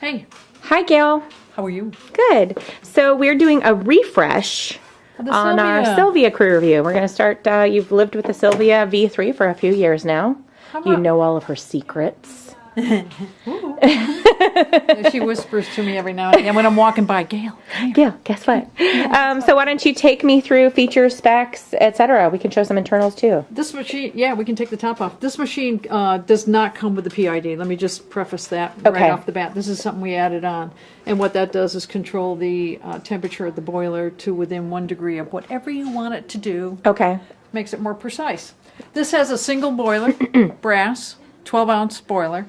Hey. Hi, Gail. How are you? Good. So we're doing a refresh on our Silvia crew review. We're going to start, you've lived with the Silvia V3 for a few years now. You know all of her secrets. She whispers to me every now and again when I'm walking by. Gail, Gail, guess what? So why don't you take me through features, specs, etc. We can show some internals too. This machine, yeah, we can take the top off. This machine does not come with the PID. Let me just preface that right off the bat. This is something we added on. And what that does is control the temperature of the boiler to within 1 degree of whatever you want it to do. Okay. Makes it more precise. This has a single boiler, brass, 12-ounce boiler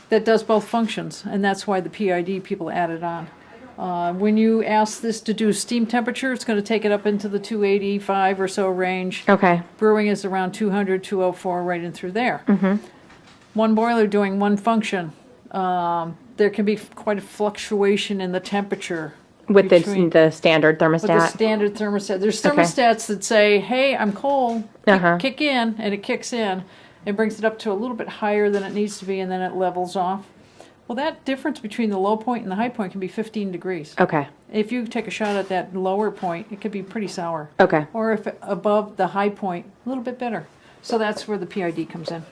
that does both functions, and that's why the PID people added on. When you ask this to do steam temperature, it's going to take it up into the 285 or so range. Okay. Brewing is around 200, 204, right in through there. One boiler doing one function. There can be quite a fluctuation in the temperature. With the standard thermostat? With the standard thermostat. There's thermostats that say, hey, I'm cold, kick in, and it kicks in. It brings it up to a little bit higher than it needs to be, and then it levels off. Well, that difference between the low point and the high point can be 15 degrees. Okay. If you take a shot at that lower point, it could be pretty sour. Okay. Or if above the high point, a little bit bitter. So that's where the PID comes in.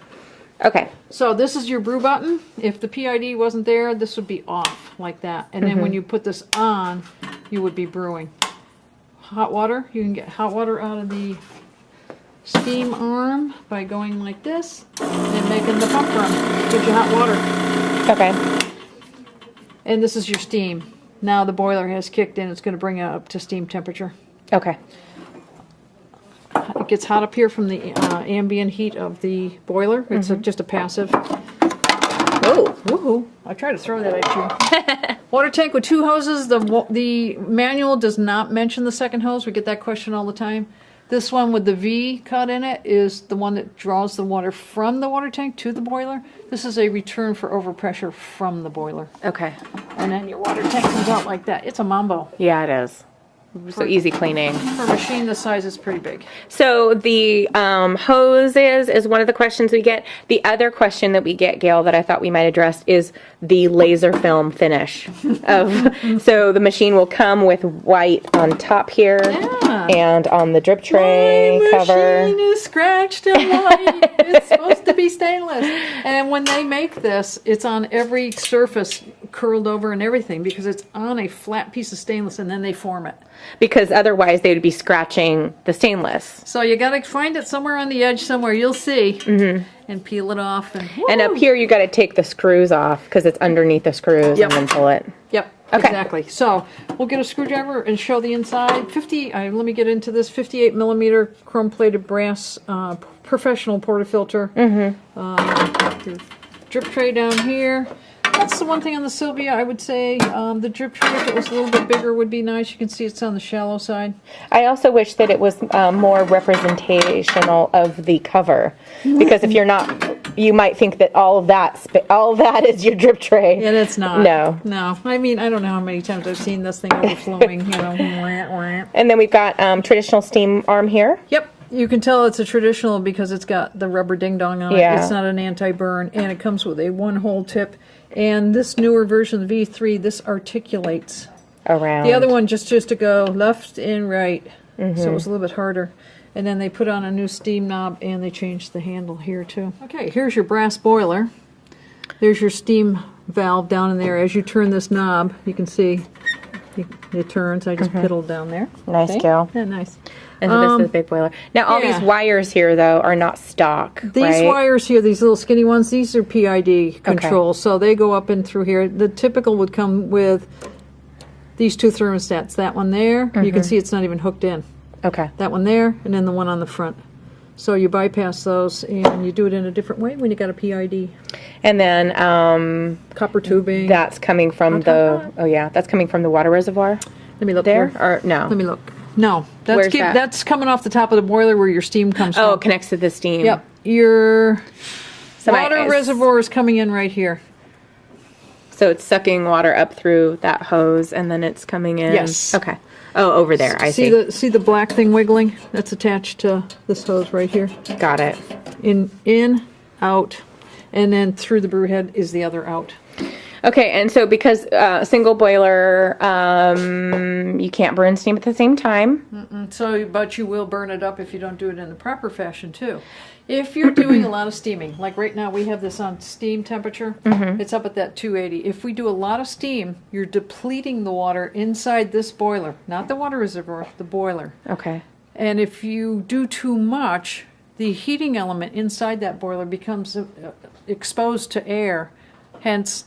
Okay. So this is your brew button. If the PID wasn't there, this would be off like that. And then when you put this on, you would be brewing. Hot water, you can get hot water out of the steam arm by going like this and making the pump run. Gives you hot water. Okay. And this is your steam. Now the boiler has kicked in. It's going to bring it up to steam temperature. Okay. It gets hot up here from the ambient heat of the boiler. It's just a passive. Oh, woohoo! I tried to throw that at you. Water tank with 2 hoses. The manual does not mention the second hose. We get that question all the time. This one with the V cut in it is the one that draws the water from the water tank to the boiler. This is a return for overpressure from the boiler. Okay. And then your water tank comes out like that. It's a mambo. Yeah, it is. So easy cleaning. For a machine this size, it's pretty big. So the hoses is one of the questions we get. The other question that we get, Gail, that I thought we might address is the laser film finish. So the machine will come with white on top here and on the drip tray cover. My machine is scratched and white. It's supposed to be stainless. And when they make this, it's on every surface curled over and everything because it's on a flat piece of stainless and then they form it. Because otherwise they would be scratching the stainless. So you got to find it somewhere on the edge somewhere, you'll see, and peel it off. And up here you got to take the screws off because it's underneath the screws and then pull it. Yep, exactly. So we'll get a screwdriver and show the inside. Let me get into this 58 millimeter chrome-plated brass professional portafilter. Drip tray down here. That's the one thing on the Silvia, I would say. The drip tray, if it was a little bit bigger, would be nice. You can see it's on the shallow side. I also wish that it was more representational of the cover. Because if you're not, you might think that all of that is your drip tray. And it's not. No. No. I mean, I don't know how many times I've seen this thing overflowing, you know. And then we've got traditional steam arm here. Yep. You can tell it's a traditional because it's got the rubber ding-dong on it. It's not an anti-burn, and it comes with a 1-hole tip. And this newer version, the V3, this articulates around. The other one just to go left and right, so it was a little bit harder. And then they put on a new steam knob, and they changed the handle here too. Okay, here's your brass boiler. There's your steam valve down in there. As you turn this knob, you can see it turns. I just piddled down there. Nice, Gail. Yeah, nice. And so this is a big boiler. Now, all these wires here, though, are not stock, These wires here, these little skinny ones, these are PID controls, so they go up and through here. The typical would come with these 2 thermostats. That one there, you can see it's not even hooked in. Okay. That one there, and then the one on the front. So you bypass those, and you do it in a different way when you got a PID. And then copper tubing. That's coming from that's coming from the water reservoir. Let me look there, here. or no? Let me look. No, that's coming off the top of the boiler where your steam comes from. Oh, it connects to the steam. Yep. Your water reservoir is coming in right here. So it's sucking water up through that hose, and then it's coming in. Yes. Okay. Oh, over there. I see. See the black thing wiggling? That's attached to this hose right here. Got it. In, out, and then through the brew head is the other out. Okay, and so because single boiler, you can't burn steam at the same time. So, but you will burn it up if you don't do it in the proper fashion too. If you're doing a lot of steaming, like right now we have this on steam temperature, it's up at that 280. If we do a lot of steam, you're depleting the water inside this boiler, not the water reservoir, the boiler. Okay. And if you do too much, the heating element inside that boiler becomes exposed to air, hence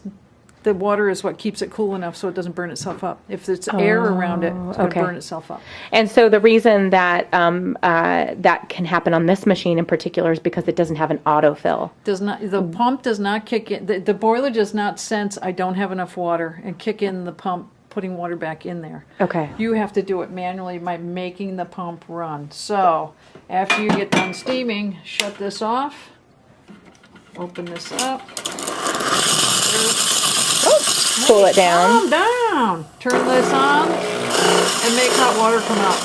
the water is what keeps it cool enough so it doesn't burn itself up. If there's air around it, it's going to burn itself up. And so the reason that that can happen on this machine in particular is because it doesn't have an autofill. The pump does not kick in. The boiler does not sense I don't have enough water and kick in the pump, putting water back in there. Okay. You have to do it manually by making the pump run. So after you get done steaming, shut this off. Open this up. Cool it down. Calm down. Turn this on and make hot water come out.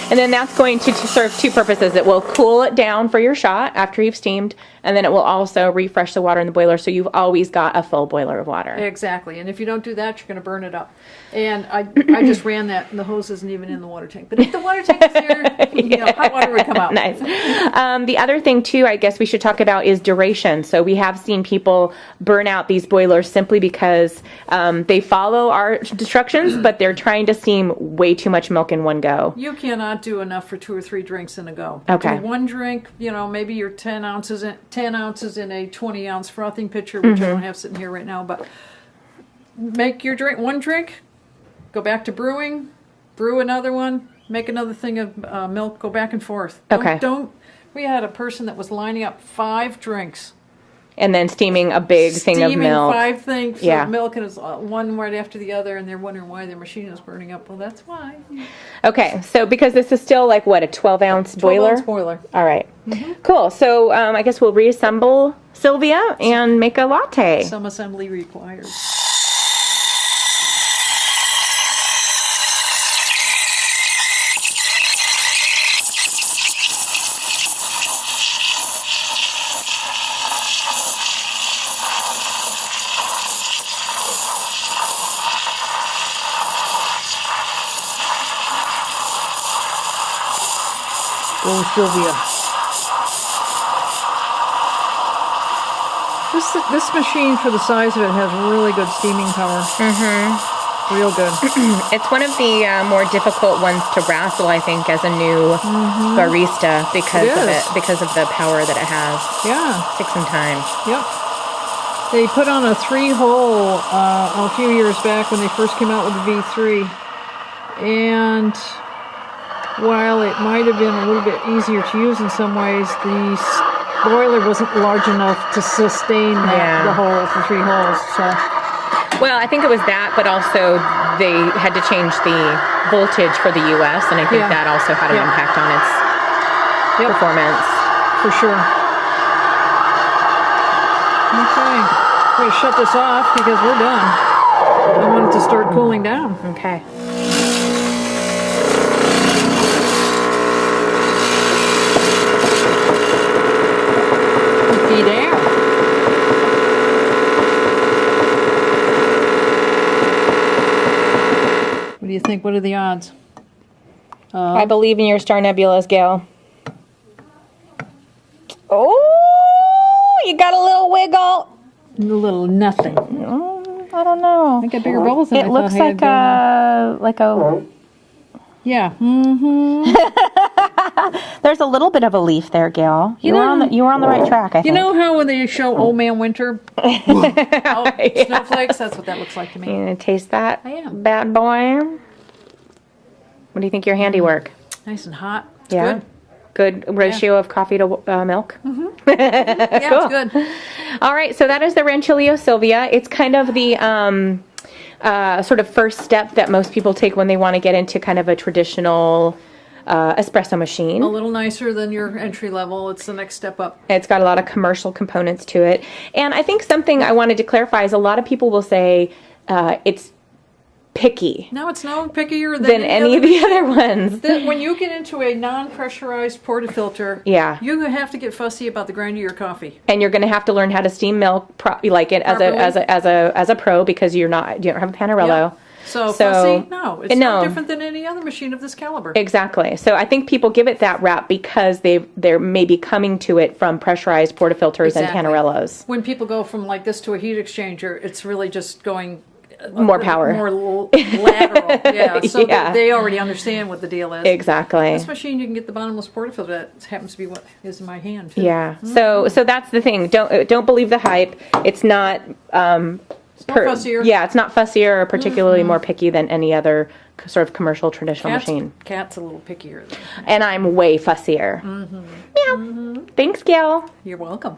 And then that's going to serve two purposes. It will cool it down for your shot after you've steamed, and then it will also refresh the water in the boiler so you've always got a full boiler of water. Exactly. And if you don't do that, you're going to burn it up. And I just ran that, and the hose isn't even in the water tank. But if the water tank is here, you know, hot water would come out. Nice. The other thing, too, I guess we should talk about is duration. So we have seen people burn out these boilers simply because they follow our instructions, but they're trying to steam way too much milk in one go. You cannot do enough for 2 or 3 drinks in a go. Okay. Do one drink, you know, maybe you're 10 ounces in a 20-ounce frothing pitcher, which I don't have sitting here right now, but make your drink, one drink, go back to brewing, brew another one, make another thing of milk, go back and forth. We had a person that was lining up 5 drinks. And then steaming a big thing of milk. 5 things of milk, and it's one right after the other, and they're wondering why their machine is burning up. Well, that's why. Okay, so because this is still like, what, a 12-ounce boiler? 12-ounce boiler. All right. Cool. So I guess we'll reassemble Sylvia and make a latte. Some assembly required. Go Sylvia. This machine, for the size of it, has really good steaming power. Real good. It's one of the more difficult ones to wrestle, I think, as a new barista because of the power that it has. Yeah. It takes some time. Yep. They put on a 3-hole a few years back when they first came out with the V3. And while it might have been a little bit easier to use in some ways, the boiler wasn't large enough to sustain the hole for 3 holes. So, well, I think it was that, but also they had to change the voltage for the U.S., and I think that also had an impact on its performance. For sure. Okay, we're going to shut this off because we're done. I want it to start cooling down. Okay. There. What do you think? What are the odds? I believe in your star nebulas, Gail. Oh, you got a little wiggle. A little nothing. I don't know. I got bigger bubbles than I thought. It looks like a. Yeah. There's a little bit of a leaf there, Gail. You were on the right track, I think. You know how when they show Old Man Winter snowflakes? That's what that looks like to me. You gonna taste that? I am. Bad boy. What do you think of your handiwork? Nice and hot. It's good ratio of coffee to milk. Yeah, cool. It's good. All right, so that is the Rancilio Silvia. It's kind of the sort of first step that most people take when they want to get into kind of a traditional espresso machine. A little nicer than your entry level. It's the next step up. It's got a lot of commercial components to it. And I think something I wanted to clarify is a lot of people will say it's picky No, it's no pickier than any of the other ones. When you get into a non-pressurized portafilter, Yeah. you have to get fussy about the grind of your coffee. And you're going to have to learn how to steam milk like it as a pro, because you don't have a Panarello. Yep. So fussy? No, it's no. no different than any other machine of this caliber. Exactly. So I think people give it that rap because they're maybe coming to it from pressurized portafilters and Panarellos. When people go from like this to a heat exchanger, it's really just going more power, more lateral. Yeah, so they already understand what the deal is. Exactly. This machine, you can get the bottomless portafilter. That happens to be what is in my hand, too. Yeah. So that's the thing. Don't believe the hype. It's not. It's not fussier. Yeah, it's not fussier or particularly more picky than any other sort of commercial traditional machine. Cat's a little pickier. And I'm way fussier. Meow. Thanks, Gail. You're welcome.